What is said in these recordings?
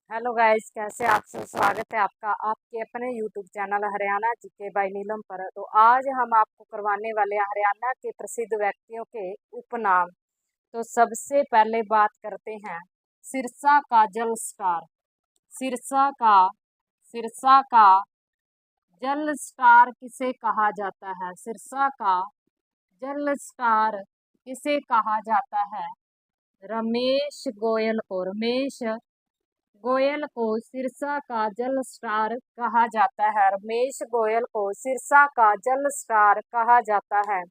Hello guys, कैसे आप सब। स्वागत है आपका आपके अपने YouTube channel Haryana GK by Neelam पर। तो आज हम आपको करवाने वाले हैं हरियाणा के प्रसिद्ध व्यक्तियों के उपनाम। तो सबसे पहले बात करते हैं सिरसा का जल स्टार। सिरसा का सिरसा का जल स्टार किसे कहा जाता है? सिरसा का जल स्टार किसे कहा जाता है? रमेश गोयल को। रमेश गोयल को सिरसा का जल स्टार कहा जाता है। रमेश गोयल को सिरसा का जल स्टार कहा जाता है।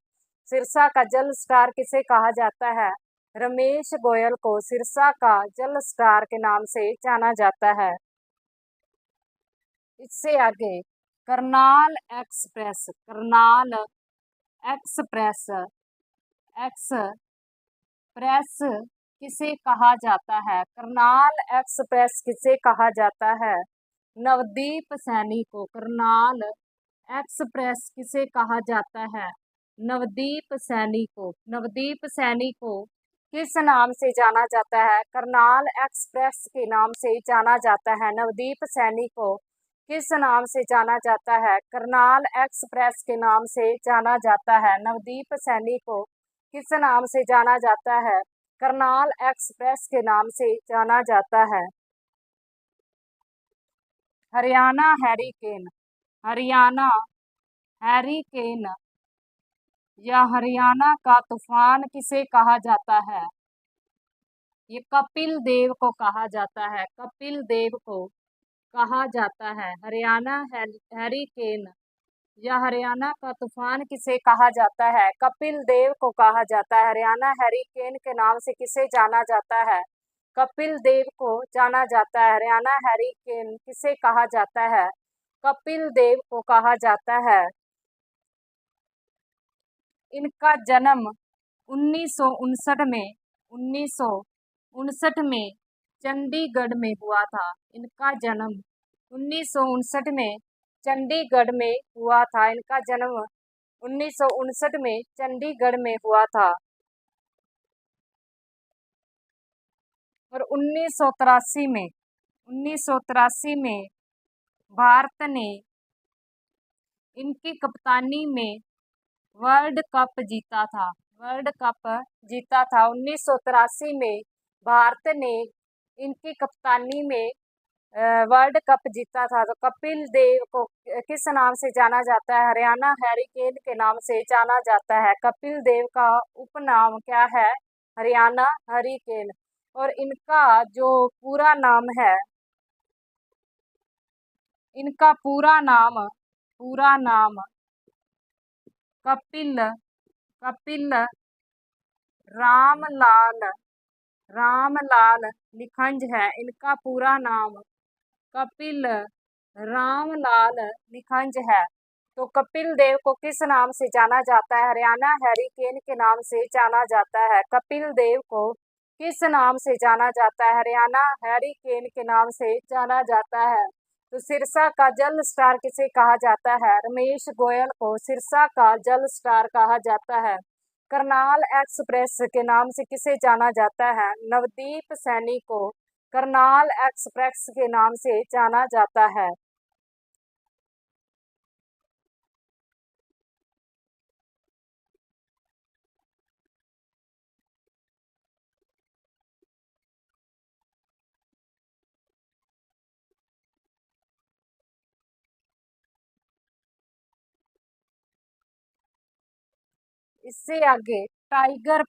सिरसा का जल स्टार किसे कहा जाता है? रमेश गोयल को सिरसा का जल स्टार के नाम से जाना जाता है। इससे आगे Karnal express. Karnal express express किसे कहा जाता है? करनाल एक्सप्रेस किसे कहा जाता है? नवदीप सैनी को। करनाल एक्सप्रेस किसे कहा जाता है? नवदीप सैनी को। नवदीप सैनी को किस नाम से जाना जाता है? करनाल एक्सप्रेस के नाम से जाना जाता है। नवदीप सैनी को किस नाम से जाना जाता है? करनाल एक्सप्रेस के नाम से जाना जाता है। नवदीप सैनी को किस नाम से जाना जाता है? करनाल एक्सप्रेस के नाम से जाना जाता है। हरियाणा हैरिकेन। हरियाणा हैरिकेन या हरियाणा का तूफान किसे कहा जाता है? ये कपिल देव को कहा जाता है। कपिल देव को कहा जाता है। हरियाणा हैरिकेन या हरियाणा का तूफान किसे कहा जाता है? कपिल देव को कहा जाता है। हरियाणा हैरिकेन के नाम से किसे जाना जाता है? कपिल देव को जाना जाता है। हरियाणा हैरिकेन किसे कहा जाता है? कपिल देव को कहा जाता है। इनका जन्म 1959 में 1959 में चंडीगढ़ में हुआ था। इनका जन्म 1959 में चंडीगढ़ में हुआ था। इनका जन्म 1959 में चंडीगढ़ में हुआ था। और 1983 में भारत ने इनकी कप्तानी में वर्ल्ड कप जीता था। वर्ल्ड कप जीता था 1983 में भारत ने इनकी कप्तानी में वर्ल्ड कप जीता था। तो कपिल देव को किस नाम से जाना जाता है? हरियाणा हैरिकेन के नाम से जाना जाता है। कपिल देव का उपनाम क्या है? हरियाणा हैरिकेन। और इनका जो पूरा नाम कपिल कपिल रामलाल रामलाल निखंज है। इनका पूरा नाम कपिल रामलाल निखंज है। तो कपिल देव को किस नाम से जाना जाता है? हरियाणा हैरिकेन के नाम से जाना जाता है। कपिल देव को किस नाम से जाना जाता है? हरियाणा हैरिकेन के नाम से जाना जाता है। तो सिरसा का जल स्टार किसे कहा जाता है? रमेश गोयल को सिरसा का जल स्टार कहा जाता है। करनाल एक्सप्रेस के नाम से किसे जाना जाता है? नवदीप सैनी को करनाल एक्सप्रेस के नाम से जाना जाता है। इससे आगे टाइगर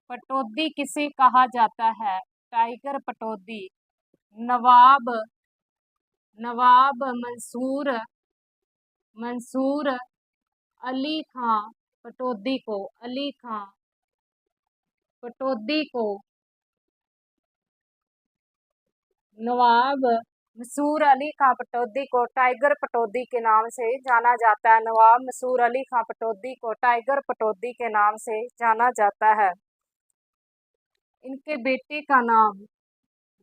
पटौदी किसे कहा जाता है? टाइगर पटौदी नवाब नवाब मंसूर अली खां पटौदी को नवाब मसूर अली खां पटौदी को टाइगर पटौदी के नाम से जाना जाता है। नवाब मसूर अली खां पटौदी को टाइगर पटौदी के नाम से जाना जाता है। इनके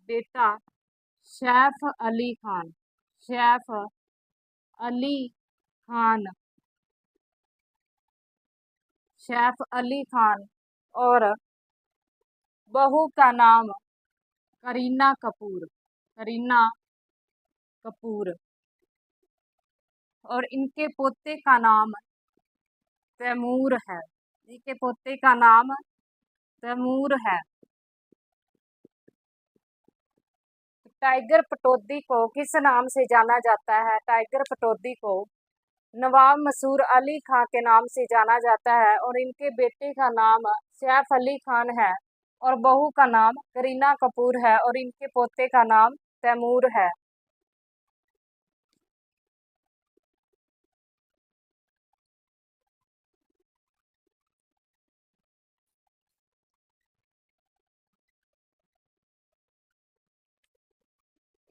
बेटा सैफ अली खान सैफ अली खान सैफ अली खान और बहू का नाम करीना कपूर, करीना कपूर। और इनके पोते का नाम तैमूर है। इनके पोते का नाम तैमूर है। टाइगर पटौदी को किस नाम से जाना जाता है? टाइगर पटौदी को नवाब मसूर अली खां के नाम से जाना जाता है। और इनके बेटे का नाम सैफ अली खान है और बहू का नाम करीना कपूर है और इनके पोते का नाम तैमूर है।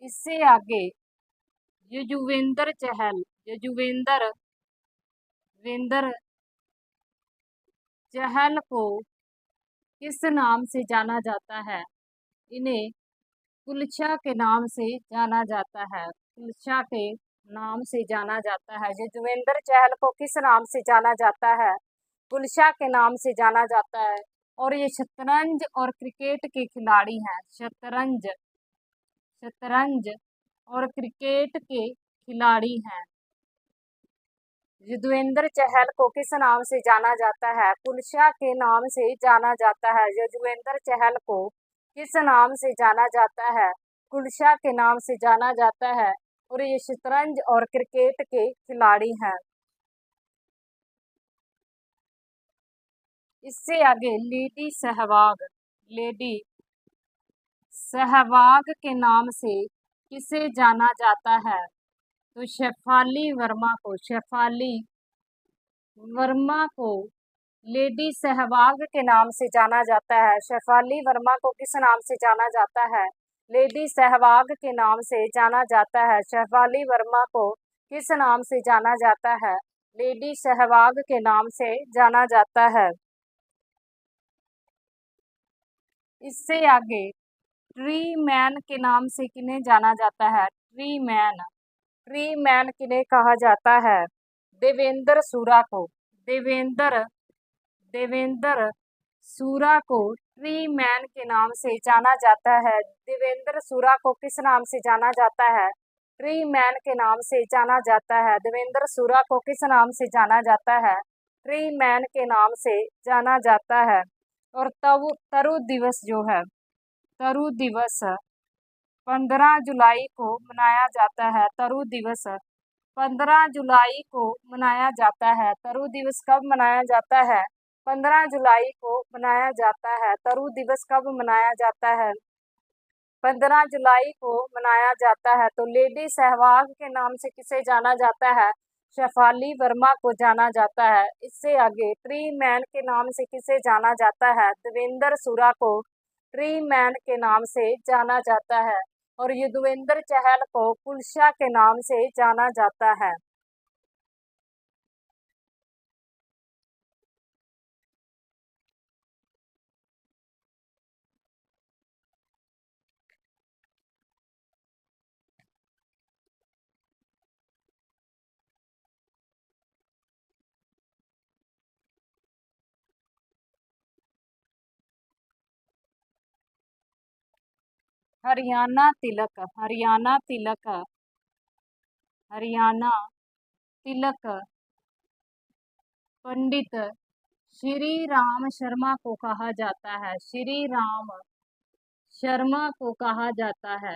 इससे आगे युजवेंद्र चहल, युजवेंद्र वेंद्र चहल को किस नाम से जाना जाता है? इन्हें कुलचा के नाम से जाना जाता है। कुलचा के नाम से जाना जाता है। युजवेंद्र चहल को किस नाम से जाना जाता है? कुलचा के नाम से जाना जाता है। और ये शतरंज और क्रिकेट के खिलाड़ी हैं। शतरंज, शतरंज और क्रिकेट के खिलाड़ी हैं। युजवेंद्र चहल को किस नाम से जाना जाता है? कुलचा के नाम से जाना जाता है। युजवेंद्र चहल को किस नाम से जाना जाता है? कुलचा के नाम से जाना जाता है। और ये शतरंज और क्रिकेट के खिलाड़ी हैं। इससे आगे लेडी सहवाग, लेडी सहवाग के नाम से किसे जाना जाता है? तो शेफाली वर्मा को, शेफाली वर्मा को लेडी सहवाग के नाम से जाना जाता है। शेफाली वर्मा को किस नाम से जाना जाता है? लेडी सहवाग के नाम से जाना जाता है। शेफाली वर्मा को किस नाम से जाना जाता है? लेडी सहवाग के नाम से जाना जाता है। इससे आगे ट्री मैन के नाम से किन्हें जाना जाता है? ट्री मैन, ट्री मैन किन्हें कहा जाता है? देवेंद्र सूरा को, देवेंद्र देवेंद्र सूरा को ट्री मैन के नाम से जाना जाता है। देवेंद्र सूरा को किस नाम से जाना जाता है? ट्री मैन के नाम से जाना जाता है। देवेंद्र सूरा को किस नाम से जाना जाता है? ट्री मैन के नाम से जाना जाता है। और तरु दिवस जो है, तरु दिवस 15 जुलाई को मनाया जाता है। तरु दिवस 15 जुलाई को मनाया जाता है। तरु दिवस कब मनाया जाता है? 15 जुलाई को मनाया जाता है। तरु दिवस कब मनाया जाता है? 15 जुलाई को मनाया जाता है। तो लेडी सहवाग के नाम से किसे जाना जाता है? शेफाली वर्मा को जाना जाता है। इससे आगे ट्री मैन के नाम से किसे जाना जाता है? देवेंद्र सूरा को ट्री मैन के नाम से जाना जाता है। और युजवेंद्र चहल को कुलचा के नाम से जाना जाता है। हरियाणा तिलक, हरियाणा तिलक, हरियाणा तिलक पंडित श्री राम शर्मा को कहा जाता है। श्री राम शर्मा को कहा जाता है।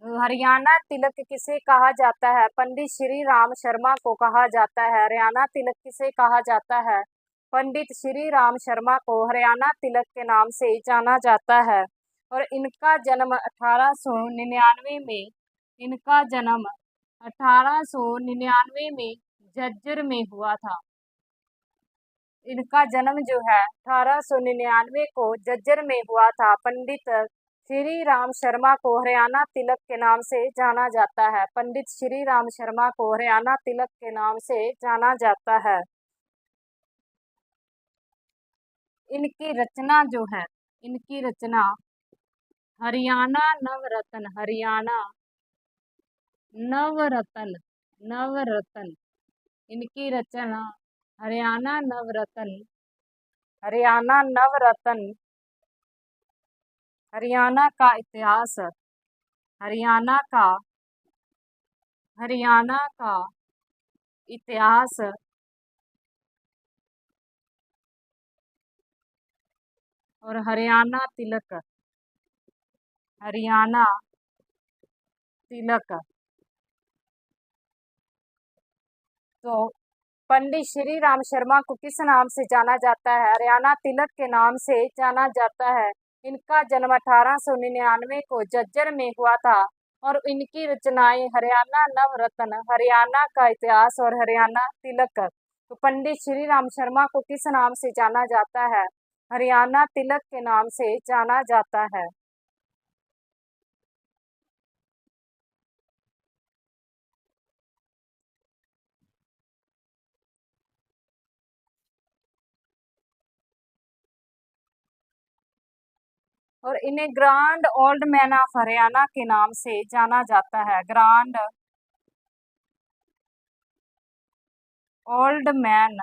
हरियाणा तिलक किसे कहा जाता है? पंडित श्री राम शर्मा को कहा जाता है। हरियाणा तिलक किसे कहा जाता है? पंडित श्री राम शर्मा को हरियाणा तिलक के नाम से जाना जाता है। और इनका जन्म 1899 में, इनका जन्म 1899 में झज्जर में हुआ था। इनका जन्म जो है 1899 को झज्जर में हुआ था। पंडित श्री राम शर्मा को हरियाणा तिलक के नाम से जाना जाता है। पंडित श्री राम शर्मा को हरियाणा तिलक के नाम से जाना जाता है। इनकी रचना जो है, इनकी रचना हरियाणा नवरत्न, हरियाणा नवरत्न, नवरत्न, इनकी रचना हरियाणा नवरत्न, हरियाणा नवरत्न हरियाणा का इतिहास। हरियाणा का हरियाणा का इतिहास। और हरियाणा तिलक। हरियाणा तिलक। तो पंडित श्री राम शर्मा को किस नाम से जाना जाता है? हरियाणा तिलक के नाम से जाना जाता है। इनका जन्म 1899 को झज्जर में हुआ था और इनकी रचनाएं हरियाणा नवरत्न, हरियाणा का इतिहास और हरियाणा तिलक। तो पंडित श्री राम शर्मा को किस नाम से जाना जाता है? हरियाणा तिलक के नाम से जाना जाता है। और इन्हें grand old man of Haryana के नाम से जाना जाता है। Grand old man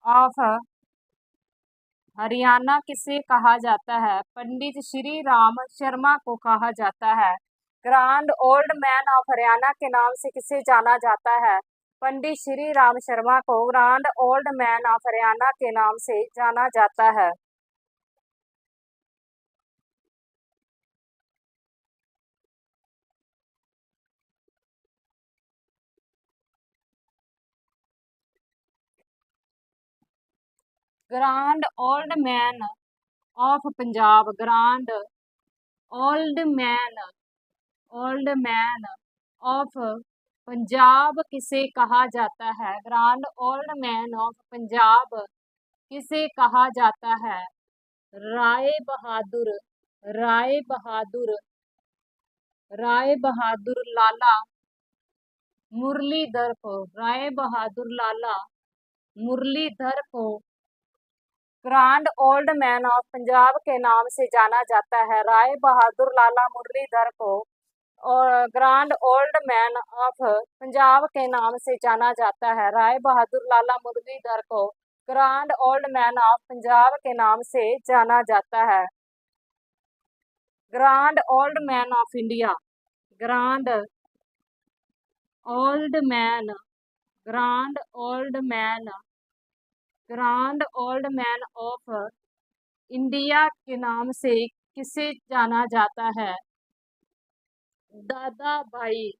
of Haryana किसे कहा जाता है? पंडित श्री राम शर्मा को कहा जाता है। Grand old man of Haryana के नाम से किसे जाना जाता है? पंडित श्री राम शर्मा को grand old man of Haryana के नाम से जाना जाता है। Grand old man of Punjab. Grand old man of Punjab किसे कहा जाता है? Grand old man of Punjab किसे कहा जाता है? राय बहादुर राय बहादुर राय बहादुर लाला मुरलीधर को राय बहादुर लाला मुरलीधर को grand old man of Punjab के नाम से जाना जाता है। राय बहादुर लाला मुरलीधर को और grand old man of Punjab के नाम से जाना जाता है। राय बहादुर लाला मुरलीधर को grand old man of Punjab के नाम से जाना जाता है। Grand old man of India. Grand old man grand old man grand old man of India के नाम से किसे जाना जाता है? दादा भाई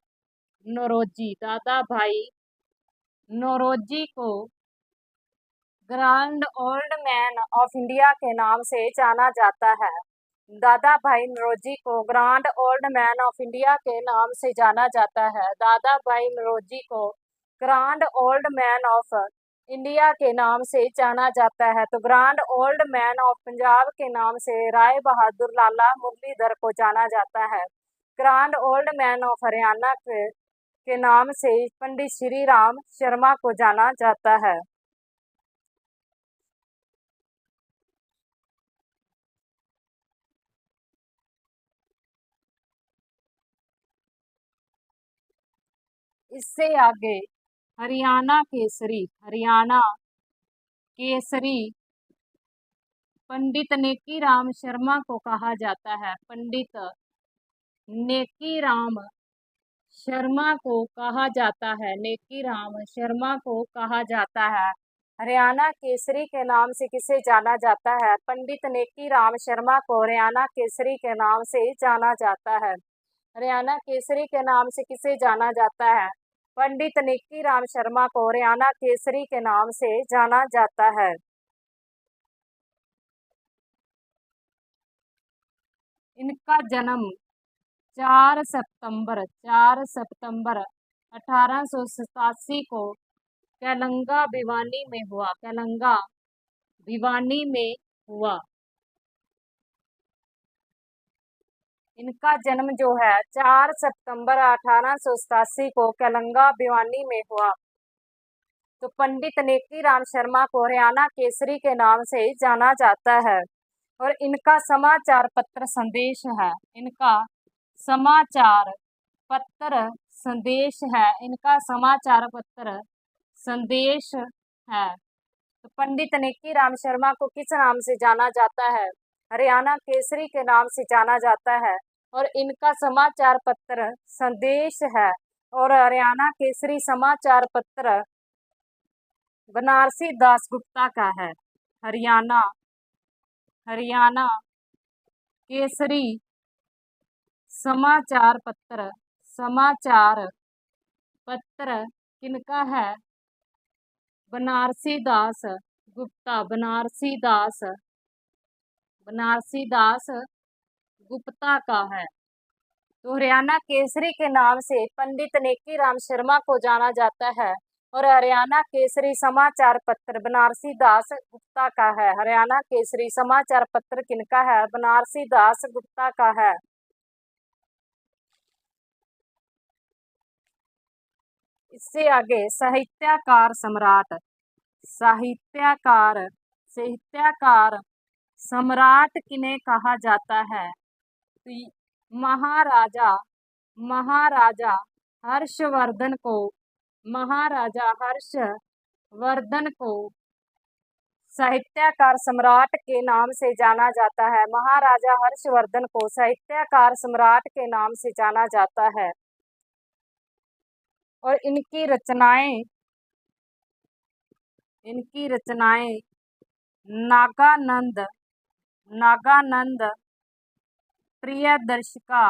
नौरोजी। दादा भाई नौरोजी को grand old man of India के नाम से जाना जाता है। दादा भाई नौरोजी को grand old man of India के नाम से जाना जाता है। दादा भाई नौरोजी को grand old man of India के नाम से जाना जाता है। तो grand old man of Punjab के नाम से राय बहादुर लाला मुरलीधर को जाना जाता है। Grand old man of Haryana के नाम से पंडित श्री राम शर्मा को जाना जाता है। इससे आगे हरियाणा केसरी पंडित नेकी राम शर्मा को कहा जाता है। पंडित नेकी राम शर्मा को कहा जाता है। नेकी राम शर्मा को कहा जाता है। हरियाणा केसरी के नाम से किसे जाना जाता है? पंडित नेकी राम शर्मा को हरियाणा केसरी के नाम से जाना जाता है। हरियाणा केसरी के नाम से किसे जाना जाता है? पंडित नेकी राम शर्मा को हरियाणा केसरी के नाम से जाना जाता है। इनका जन्म 4 सितंबर 1887 को कैलंगा भिवानी में हुआ। कैलंगा भिवानी में हुआ। इनका जन्म जो है 4 सितंबर 1887 को कैलंगा भिवानी में हुआ। तो पंडित नेकी राम शर्मा को हरियाणा केसरी के नाम से जाना जाता है। और इनका समाचार पत्र संदेश है। इनका समाचार पत्र संदेश है। इनका समाचार पत्र संदेश है। तो पंडित नेकी राम शर्मा को किस नाम से जाना जाता है? हरियाणा केसरी के नाम से जाना जाता है और इनका समाचार पत्र संदेश है। और हरियाणा केसरी समाचार पत्र बनारसी दासगुप्ता का है। हरियाणा हरियाणा केसरी समाचार पत्र किनका है? बनारसी दास गुप्ता बनारसी दास गुप्ता का है। तो हरियाणा केसरी के नाम से पंडित नेकी राम शर्मा को जाना जाता है और हरियाणा केसरी समाचार पत्र बनारसी दास गुप्ता का है। हरियाणा केसरी समाचार पत्र किनका है? बनारसी दास गुप्ता का है। इससे आगे साहित्यकार सम्राट किन्हें कहा जाता है? तो महाराजा महाराजा हर्षवर्धन को साहित्यकार सम्राट के नाम से जाना जाता है। महाराजा हर्षवर्धन को साहित्यकार सम्राट के नाम से जाना जाता है। और इनकी रचनाएं नागानंद प्रियदर्शिका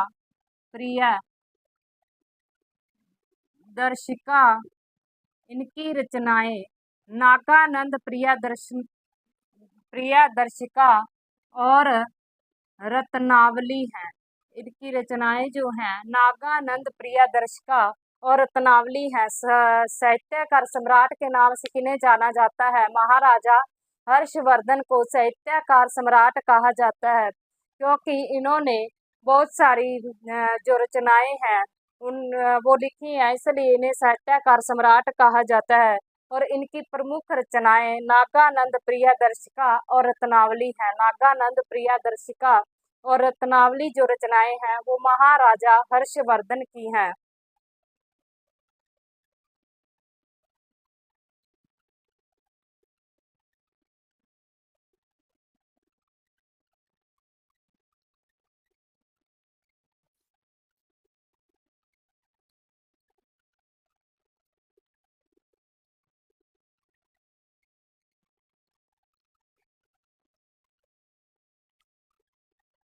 इनकी रचनाएं नागानंद प्रियदर्शिका और रत्नावली हैं। इनकी रचनाएं जो हैं नागानंद प्रियदर्शिका और रत्नावली है। साहित्यकार सम्राट के नाम से किन्हें जाना जाता है? महाराजा हर्षवर्धन को साहित्यकार सम्राट कहा जाता है, क्योंकि इन्होंने बहुत सारी जो रचनाएं हैं वो लिखी हैं, इसलिए इन्हें साहित्यकार सम्राट कहा जाता है। और इनकी प्रमुख रचनाएं नागानंद प्रियदर्शिका और रत्नावली है। नागानंद प्रियदर्शिका और रत्नावली जो रचनाएं हैं वो महाराजा हर्षवर्धन की हैं।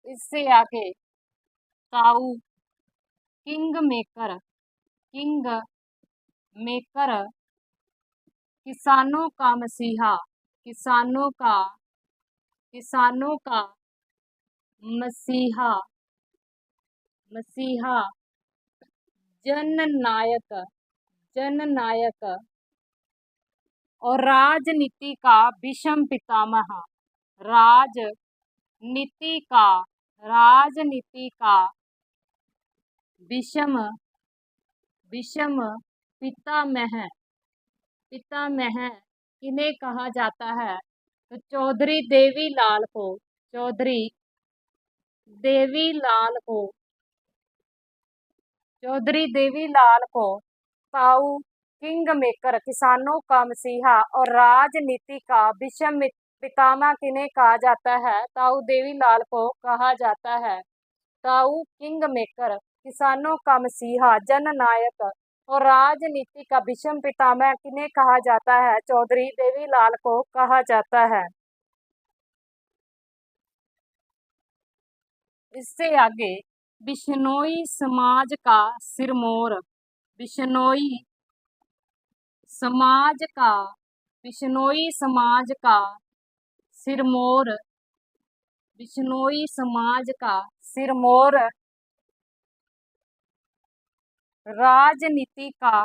इससे आगे ताऊ किंग मेकर किसानों का मसीहा जननायक और राजनीति का विषम पितामह राजनीति का विषम पितामह किन्हें कहा जाता है? तो चौधरी देवीलाल को ताऊ किंग मेकर किसानों का मसीहा और राजनीति का विषम पितामह किन्हें कहा जाता है? ताऊ देवीलाल को कहा जाता है। ताऊ किंग मेकर किसानों का मसीहा जननायक और राजनीति का विषम पितामह किन्हें कहा जाता है? चौधरी देवीलाल को कहा जाता है। इससे आगे बिश्नोई समाज का सिरमौर राजनीति का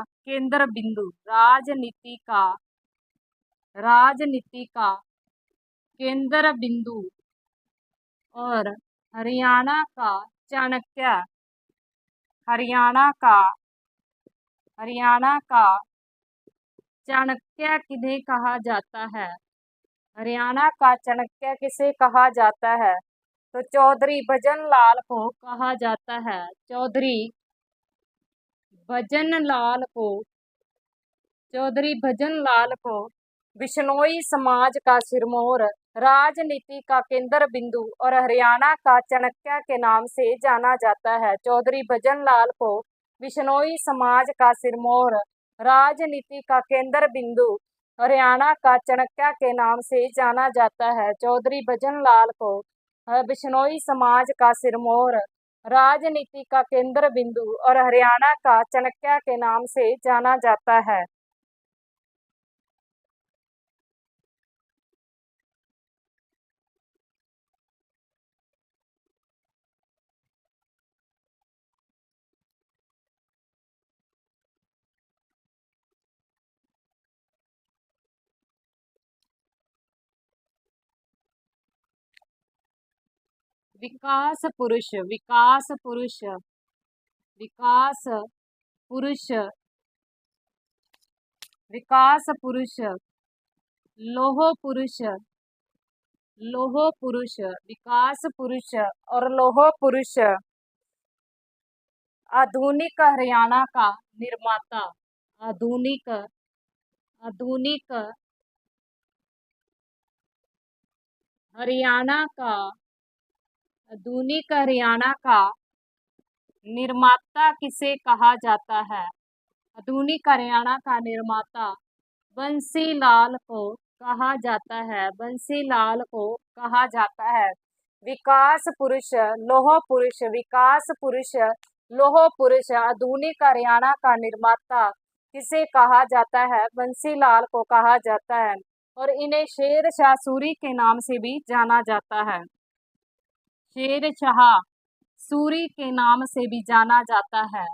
केंद्र बिंदु और हरियाणा का चाणक्य किन्हें कहा जाता है? हरियाणा का चाणक्य किसे कहा जाता है? तो चौधरी भजनलाल को कहा जाता है। चौधरी भजनलाल को बिश्नोई समाज का सिरमौर राजनीति का केंद्र बिंदु और हरियाणा का चाणक्य के नाम से जाना जाता है। चौधरी भजनलाल को बिश्नोई समाज का सिरमौर, राजनीति का केंद्र बिंदु हरियाणा का चाणक्य के नाम से जाना जाता है। चौधरी भजनलाल को बिश्नोई समाज का सिरमौर, राजनीति का केंद्र बिंदु और हरियाणा का चाणक्य के नाम से जाना जाता है। विकास पुरुष, विकास पुरुष, विकास पुरुष, विकास पुरुष, लोह पुरुष, लोह पुरुष, विकास पुरुष और लोह पुरुष। आधुनिक हरियाणा का निर्माता, आधुनिक, आधुनिक हरियाणा का, आधुनिक हरियाणा का निर्माता किसे कहा जाता है? आधुनिक हरियाणा का निर्माता बंसीलाल को कहा जाता है, बंसीलाल को कहा जाता है। विकास पुरुष, लोह पुरुष, विकास पुरुष, लोह पुरुष, आधुनिक हरियाणा का निर्माता किसे कहा जाता है? बंसीलाल को कहा जाता है और इन्हें शेरशाह सूरी के नाम से भी जाना जाता है। शेरशाह सूरी के नाम से भी जाना जाता है।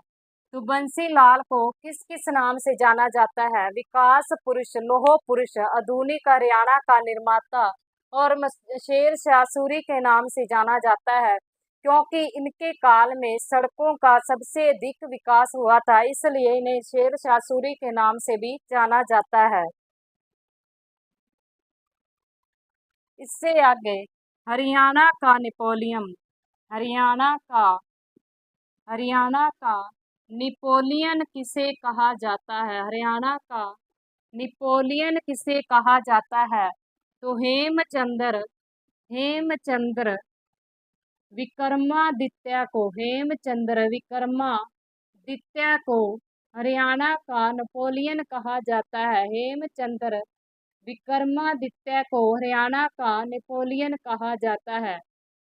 तो बंसीलाल को किस किस नाम से जाना जाता है? विकास पुरुष, लोह पुरुष, आधुनिक हरियाणा का निर्माता और शेरशाह सूरी के नाम से जाना जाता है, क्योंकि इनके काल में सड़कों का सबसे अधिक विकास हुआ था, इसलिए इन्हें शेरशाह सूरी के नाम से भी जाना जाता है। इससे आगे हरियाणा का नेपोलियन, हरियाणा का, हरियाणा का नेपोलियन किसे कहा जाता है? हरियाणा का नेपोलियन किसे कहा जाता है? तो हेमचंद्र, हेमचंद्र विक्रमादित्य को, हेमचंद्र विक्रमादित्य को हरियाणा का नेपोलियन कहा जाता है। हेमचंद्र विक्रमादित्य को हरियाणा का नेपोलियन कहा जाता है।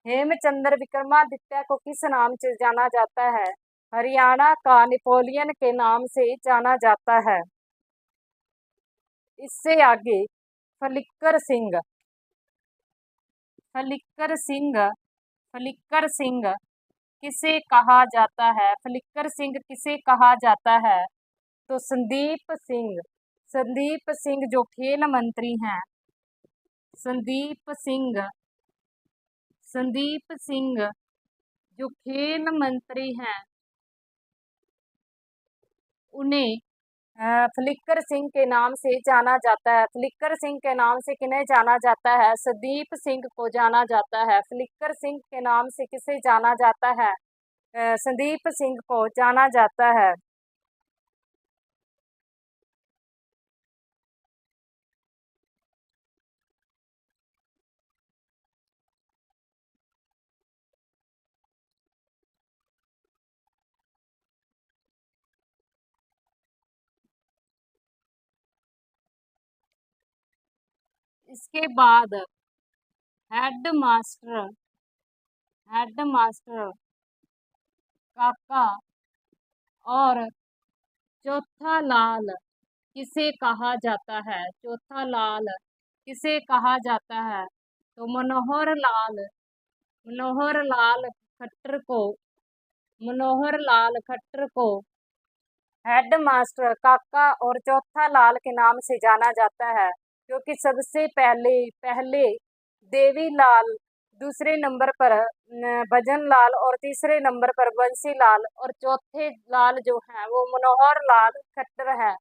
हेमचंद्र विक्रमादित्य को किस नाम से जाना जाता है? हरियाणा का नेपोलियन के नाम से जाना जाता है। इससे आगे फलिक्कर सिंह, फलिक्कर सिंह, फलिक्कर सिंह किसे कहा जाता है? फलिक्कर सिंह किसे कहा जाता है? तो संदीप सिंह, संदीप सिंह जो खेल मंत्री हैं, संदीप सिंह, संदीप सिंह जो खेल मंत्री हैं, उन्हें फलिक्कर सिंह के नाम से जाना जाता है। फलिक्कर सिंह के नाम से किन्हें जाना जाता है? संदीप सिंह को जाना जाता है। फलिक्कर सिंह के नाम से किसे जाना जाता है? संदीप सिंह को जाना जाता है। इसके बाद हेड मास्टर, हेड मास्टर काका और चौथा लाल किसे कहा जाता है? चौथा लाल किसे कहा जाता है? तो मनोहर लाल, मनोहर लाल खट्टर को, मनोहर लाल खट्टर को हेड मास्टर काका और चौथा लाल के नाम से जाना जाता है, क्योंकि सबसे पहले पहले देवीलाल, दूसरे नंबर पर भजन लाल और तीसरे नंबर पर बंसी लाल और चौथे लाल जो है वो मनोहर लाल खट्टर है।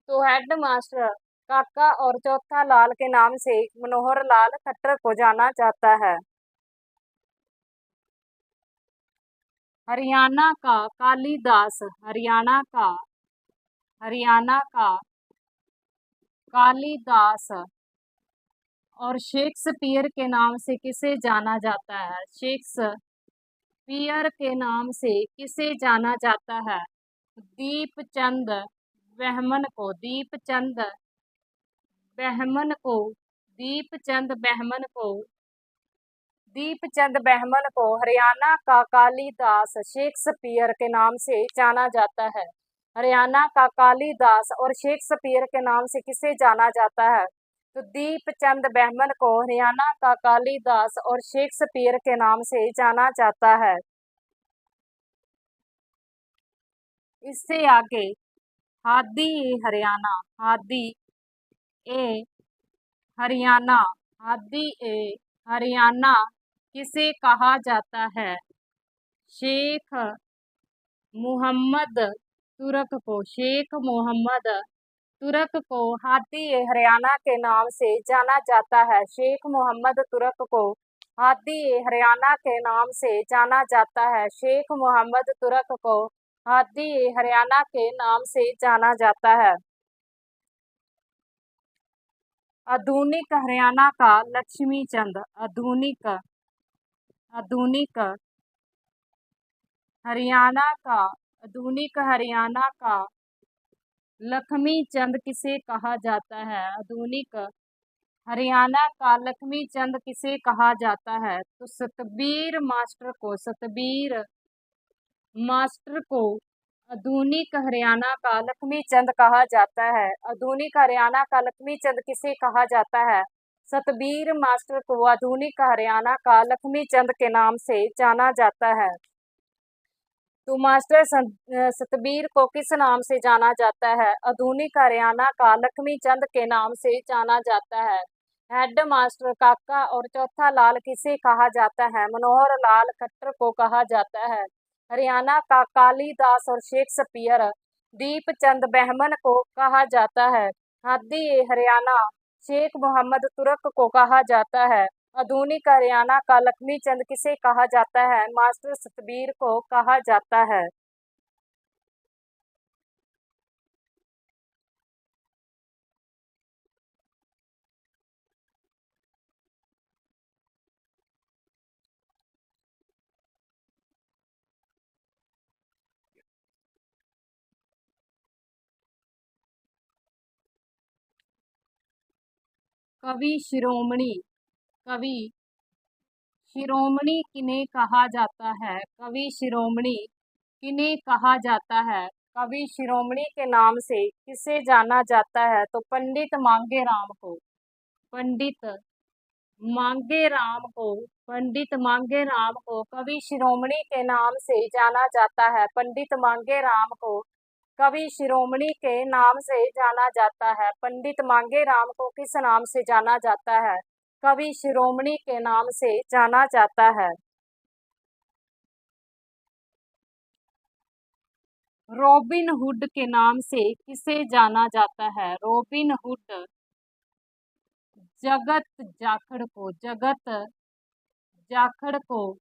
तो हेड मास्टर काका और चौथा लाल के नाम से मनोहर लाल खट्टर को जाना जाता है। हरियाणा का कालिदास, हरियाणा का, हरियाणा का कालिदास और शेक्सपियर के नाम से किसे जाना जाता है? शेक्सपियर के नाम से किसे जाना जाता है? दीपचंद बहमन को, दीपचंद बहमन को हरियाणा का कालिदास शेक्सपियर के नाम से जाना जाता है। हरियाणा का कालिदास और शेक्सपियर के नाम से किसे जाना जाता है? तो दीपचंद बहमन को हरियाणा का कालिदास और शेक्सपियर के नाम से जाना जाता है। इससे आगे हादी ए हरियाणा, ए हरियाणा, ए हरियाणा किसे कहा जाता है? शेख मोहम्मद तुरक को, हादी ए हरियाणा के नाम से जाना जाता है। शेख मोहम्मद तुरक को हादी ए हरियाणा के नाम से जाना जाता है। शेख मोहम्मद तुरक को हादी ए हरियाणा के नाम से जाना जाता है। आधुनिक हरियाणा का लक्ष्मी चंद, आधुनिक हरियाणा का लक्ष्मी चंद किसे कहा जाता है? आधुनिक हरियाणा का लक्ष्मी चंद किसे कहा जाता है? तो सतबीर मास्टर को आधुनिक हरियाणा का लक्ष्मी चंद कहा जाता है। आधुनिक हरियाणा का लक्ष्मी चंद किसे कहा जाता है? सतबीर मास्टर को आधुनिक हरियाणा का लक्ष्मी चंद के नाम से जाना जाता है। तो मास्टर सतबीर को किस नाम से जाना जाता है? आधुनिक हरियाणा का लक्ष्मी चंद के नाम से जाना जाता है। हेड मास्टर काका और चौथा लाल किसे कहा जाता है? मनोहर लाल खट्टर को कहा जाता है। हरियाणा का कालिदास और शेक्सपियर दीपचंद बहमन को कहा जाता है। हादी ए हरियाणा शेख मोहम्मद तुरक को कहा जाता है। आधुनिक हरियाणा का लक्ष्मी चंद किसे कहा जाता है? मास्टर सतबीर को कहा जाता है। कवि शिरोमणि, कवि शिरोमणि किन्हें कहा जाता है? कवि शिरोमणि किन्हें कहा जाता है? कवि शिरोमणि के नाम से किसे जाना जाता है? तो पंडित मांगेराम को, पंडित मांगेराम को कवि शिरोमणि के नाम से जाना जाता है। पंडित मांगेराम को कवि शिरोमणि के नाम से जाना जाता है। पंडित मांगेराम को किस नाम से जाना जाता है? कवि शिरोमणि के नाम से जाना जाता है। रॉबिन हुड के नाम से किसे जाना जाता है? रॉबिन हुड जगत जाखड़ को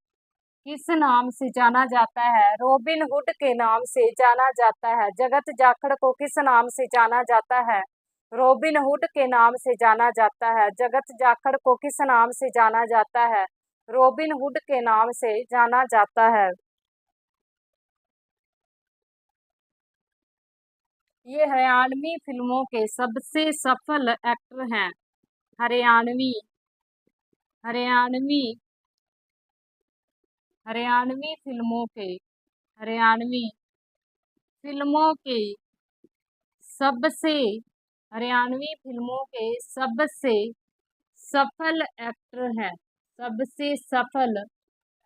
किस नाम से जाना जाता है? रॉबिन हुड के नाम से जाना जाता है। जगत जाखड़ को किस नाम से जाना जाता है? रॉबिन हुड के नाम से जाना जाता है। जगत जाखड़ को किस नाम से जाना जाता है? रॉबिन हुड के नाम से जाना जाता है। ये हरियाणवी फिल्मों के सबसे सफल एक्टर हैं। हरियाणवी हरियाणवी हरियाणवी फिल्मों के हरियाणवी फिल्मों के सबसे हरियाणवी फिल्मों के सबसे सफल एक्टर हैं, सबसे सफल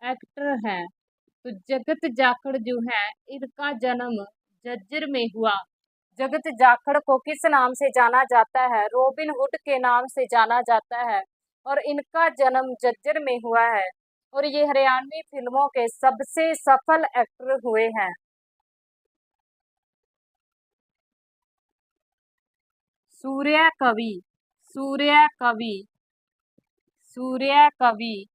एक्टर हैं। तो जगत जाखड़ जो है इनका जन्म झज्जर में हुआ। जगत जाखड़ को किस नाम से जाना जाता है? रॉबिन हुड के नाम से जाना जाता है और इनका जन्म झज्जर में हुआ है और ये हरियाणवी फिल्मों के सबसे सफल एक्टर हुए हैं। सूर्य कवि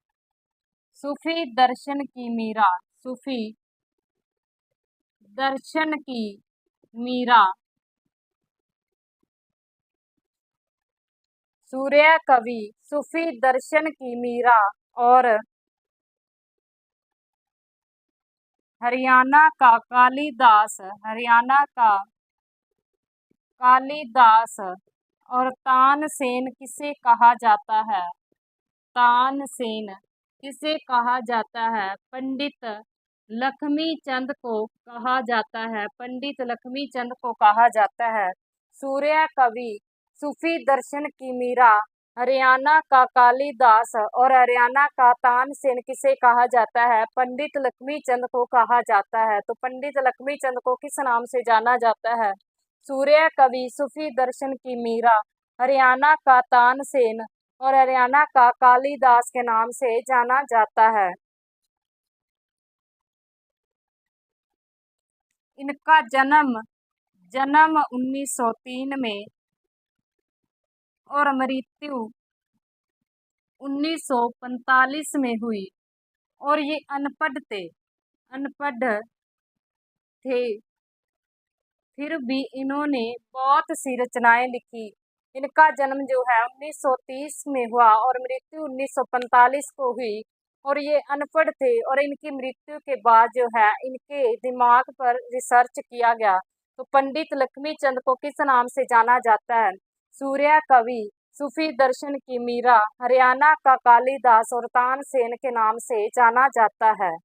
सूफी दर्शन की मीरा, सूफी दर्शन की मीरा सूर्य कवि सूफी दर्शन की मीरा और हरियाणा का कालिदास, हरियाणा का कालिदास और तानसेन किसे कहा जाता है? तानसेन किसे कहा जाता है? पंडित लक्ष्मी चंद को कहा जाता है, पंडित लक्ष्मी चंद को कहा जाता है। सूर्य कवि सूफी दर्शन की मीरा, हरियाणा का कालिदास और हरियाणा का तानसेन किसे कहा जाता है? पंडित लक्ष्मी चंद को कहा जाता है। तो पंडित लक्ष्मी चंद को किस नाम से जाना जाता है? सूर्य कवि सूफी दर्शन की मीरा, हरियाणा का तानसेन और हरियाणा का कालिदास के नाम से जाना जाता है। इनका जन्म जन्म 1903 में और मृत्यु 1945 में हुई। और ये अनपढ़ थे, फिर भी इन्होंने बहुत सी रचनाएं लिखी। इनका जन्म जो है 1930 में हुआ और मृत्यु 1945 को हुई। और ये अनपढ़ थे और इनकी मृत्यु के बाद जो है इनके दिमाग पर रिसर्च किया गया। तो पंडित लक्ष्मी चंद को किस नाम से जाना जाता है? सूर्य कवि सूफी दर्शन की मीरा, हरियाणा का कालिदास और तानसेन के नाम से जाना जाता है।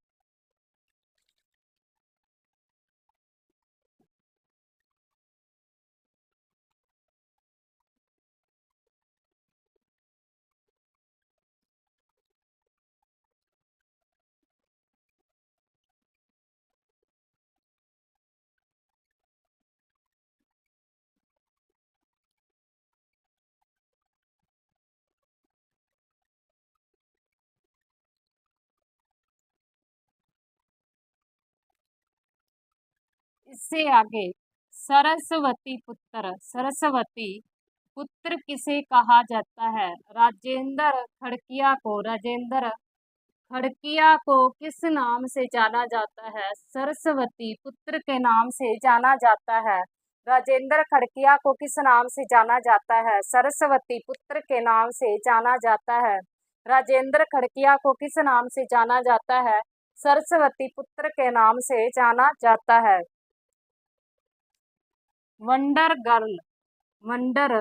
इससे आगे सरस्वती पुत्र किसे कहा जाता है? राजेंद्र खड़किया को, राजेंद्र खड़किया को किस नाम से जाना जाता है? सरस्वती पुत्र के नाम से जाना जाता है। राजेंद्र खड़किया को किस नाम से जाना जाता है? सरस्वती पुत्र के नाम से जाना जाता है। राजेंद्र खड़किया को किस नाम से जाना जाता है? सरस्वती पुत्र के नाम से जाना जाता है। वंडर गर्ल, वंडर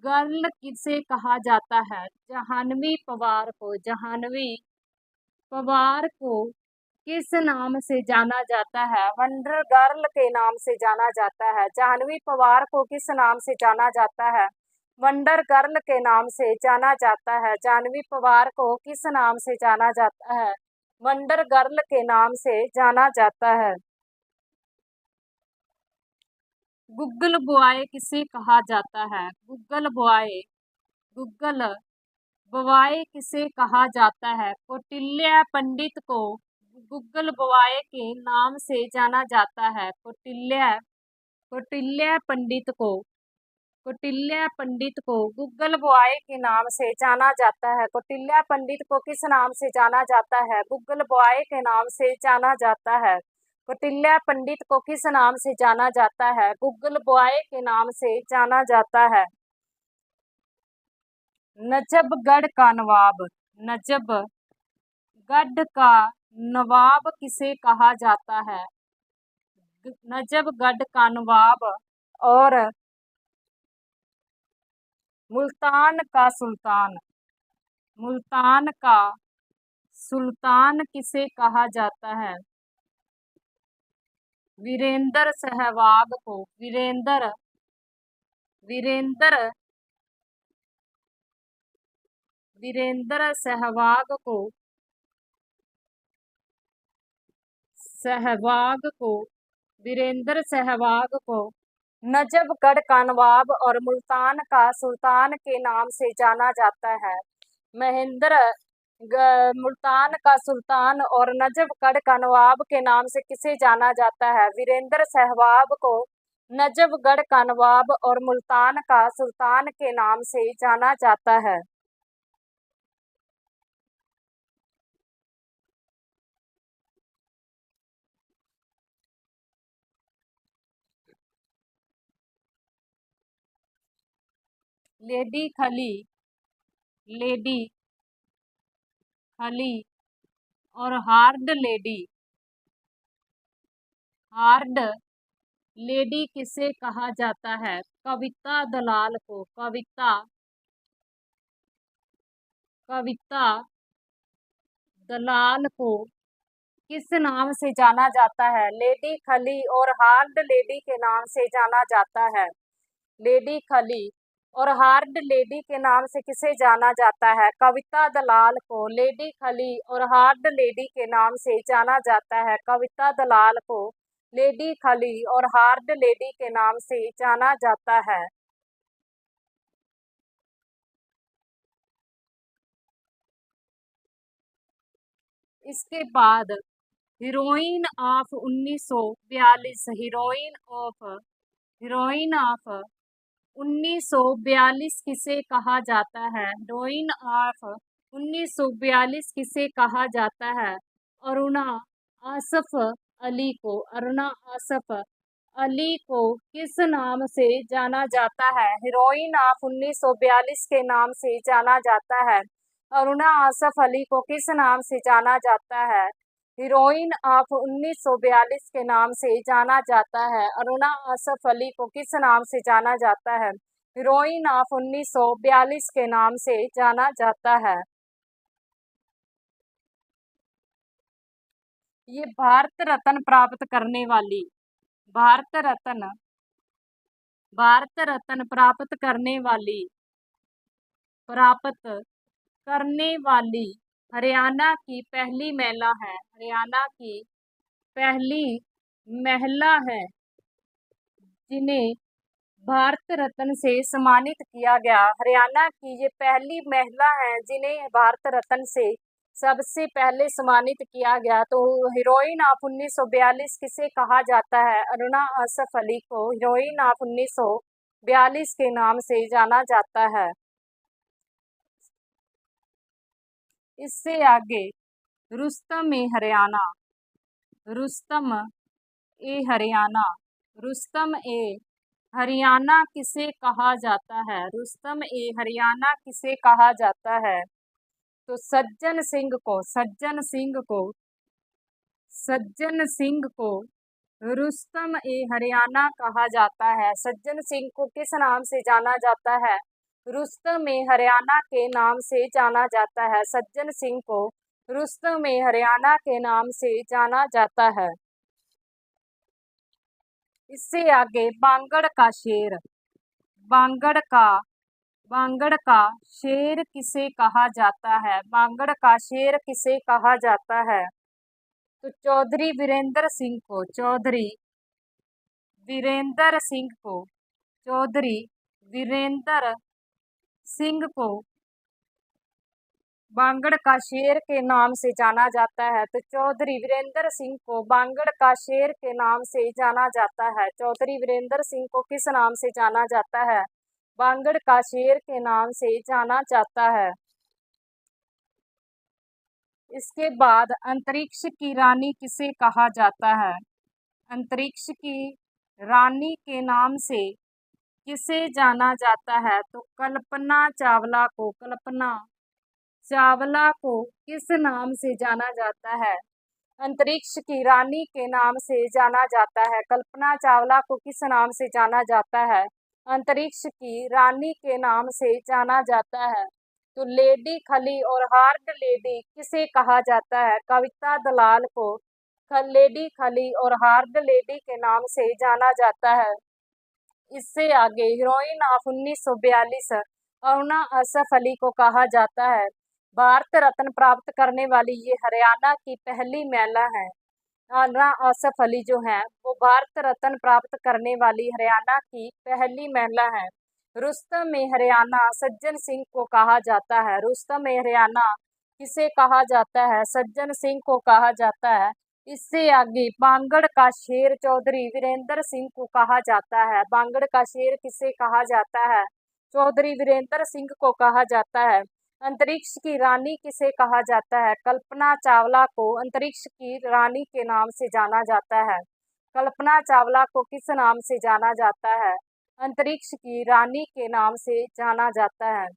गर्ल किसे कहा जाता है? जाह्नवी पवार को, जाह्नवी पवार को किस नाम से जाना जाता है? वंडर गर्ल के नाम से जाना जाता है। जाह्नवी पवार को किस नाम से जाना जाता है? वंडर गर्ल के नाम से जाना जाता है। जाह्नवी पवार को किस नाम से जाना जाता है? वंडर गर्ल के नाम से जाना जाता है। गूगल बॉय किसे कहा जाता है? गूगल बॉय किसे कहा जाता है? कौटिल्य पंडित को गूगल बॉय के नाम से जाना जाता है। कौटिल्य पंडित को कौटिल्य पंडित को गूगल बॉय के नाम से जाना जाता है। कौटिल्य पंडित को किस नाम से जाना जाता है? गूगल बॉय के नाम से जाना जाता है। कौटिल्य पंडित को किस नाम से जाना जाता है? गूगल बॉय के नाम से जाना जाता है। नजफगढ़ का नवाब, नजफगढ़ का नवाब किसे कहा जाता है? नजफगढ़ का नवाब और मुल्तान का सुल्तान, मुल्तान का सुल्तान किसे कहा जाता है? वीरेंद्र सहवाग को, वीरेंद्र वीरेंद्र सहवाग को वीरेंद्र सहवाग को नजफगढ़ का नवाब और मुल्तान का सुल्तान के नाम से जाना जाता है। मुल्तान का सुल्तान और नजफगढ़ का नवाब के नाम से किसे जाना जाता है? वीरेंद्र सहवाग को नजफगढ़ का नवाब और मुल्तान का सुल्तान के नाम से जाना जाता है। लेडी खली, लेडी खली और हार्ड लेडी, हार्ड लेडी किसे कहा जाता है? कविता दलाल को, कविता दलाल को किस नाम से जाना जाता है? लेडी खली और हार्ड लेडी के नाम से जाना जाता है। लेडी खली और हार्ड लेडी के नाम से किसे जाना जाता है? कविता दलाल को लेडी खली और हार्ड लेडी के नाम से जाना जाता है। कविता दलाल को लेडी खली और हार्ड लेडी के नाम से जाना जाता है। इसके बाद हीरोइन ऑफ 1942, हीरोइन ऑफ 1942 किसे कहा जाता है? हीरोइन ऑफ 1942 किसे कहा जाता है? अरुणा आसफ अली को, अरुणा आसफ अली को किस नाम से जाना जाता है? हीरोइन ऑफ 1942 के नाम से जाना जाता है। अरुणा आसफ अली को किस नाम से जाना जाता है? हीरोइन ऑफ 1942 के नाम से जाना जाता है। अरुणा आसफ अली को किस नाम से जाना जाता है? हीरोइन ऑफ 1942 के नाम से जाना जाता है। ये भारत रत्न प्राप्त करने वाली, भारत रत्न, भारत रत्न प्राप्त करने वाली हरियाणा की पहली महिला है। हरियाणा की पहली महिला है जिन्हें भारत रत्न से सम्मानित किया गया। हरियाणा की ये पहली महिला है जिन्हें भारत रत्न से सबसे पहले सम्मानित किया गया। तो हीरोइन ऑफ 1942 किसे कहा जाता है? अरुणा आसफ अली को हीरोइन ऑफ 1942 के नाम से जाना जाता है। इससे आगे रुस्तम ए हरियाणा, रुस्तम ए हरियाणा, रुस्तम ए हरियाणा किसे कहा जाता है? रुस्तम ए हरियाणा किसे कहा जाता है? तो सज्जन सिंह को, सज्जन सिंह को, सज्जन सिंह को रुस्तम ए हरियाणा कहा जाता है। सज्जन सिंह को किस नाम से जाना जाता है? रुस्तम ए हरियाणा के नाम से जाना जाता है। सज्जन सिंह को रुस्तम ए हरियाणा के नाम से जाना जाता है। इससे आगे बांगड़ का शेर, बांगड़ का शेर किसे कहा जाता है? बांगड़ का शेर किसे कहा जाता है? तो चौधरी वीरेंद्र सिंह को, चौधरी वीरेंद्र सिंह को, चौधरी वीरेंद्र सिंह को बांगड़ का शेर के नाम से जाना जाता है। तो चौधरी वीरेंद्र सिंह को बांगड़ का शेर के नाम से जाना जाता है। चौधरी वीरेंद्र सिंह को किस नाम से जाना जाता है? बांगड़ का शेर के नाम से जाना जाता है। इसके बाद अंतरिक्ष की रानी किसे कहा जाता है? अंतरिक्ष की रानी के नाम से किसे जाना जाता है? तो कल्पना चावला को, कल्पना चावला को किस नाम से जाना जाता है? अंतरिक्ष की रानी के नाम से जाना जाता है। कल्पना चावला को किस नाम से जाना जाता है? अंतरिक्ष की रानी के नाम से जाना जाता है। तो लेडी खली और हार्ड लेडी किसे कहा जाता है? कविता दलाल को लेडी खली और हार्ड लेडी के नाम से जाना जाता है। इससे आगे हीरोइन ऑफ 1942 अरुणा आसफ अली को कहा जाता है। भारत रत्न प्राप्त करने वाली ये हरियाणा की पहली महिला है। अरुणा आसफ अली जो है वो भारत रत्न प्राप्त करने वाली हरियाणा की पहली महिला है। रुस्तम ए हरियाणा सज्जन सिंह को कहा जाता है। रुस्तम ए हरियाणा किसे कहा जाता है? सज्जन सिंह को कहा जाता है। इससे आगे बांगड़ का शेर चौधरी वीरेंद्र सिंह को कहा जाता है। बांगड़ का शेर किसे कहा जाता है? चौधरी वीरेंद्र सिंह को कहा जाता है। अंतरिक्ष की रानी किसे कहा जाता है? कल्पना चावला को अंतरिक्ष की रानी के नाम से जाना जाता है। कल्पना चावला को किस नाम से जाना जाता है? अंतरिक्ष की रानी के नाम से जाना जाता है।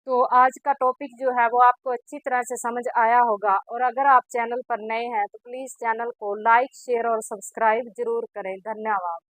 तो आज का टॉपिक जो है वो आपको अच्छी तरह से समझ आया होगा, और अगर आप चैनल पर नए हैं तो प्लीज़ चैनल को लाइक, शेयर और सब्सक्राइब ज़रूर करें। धन्यवाद।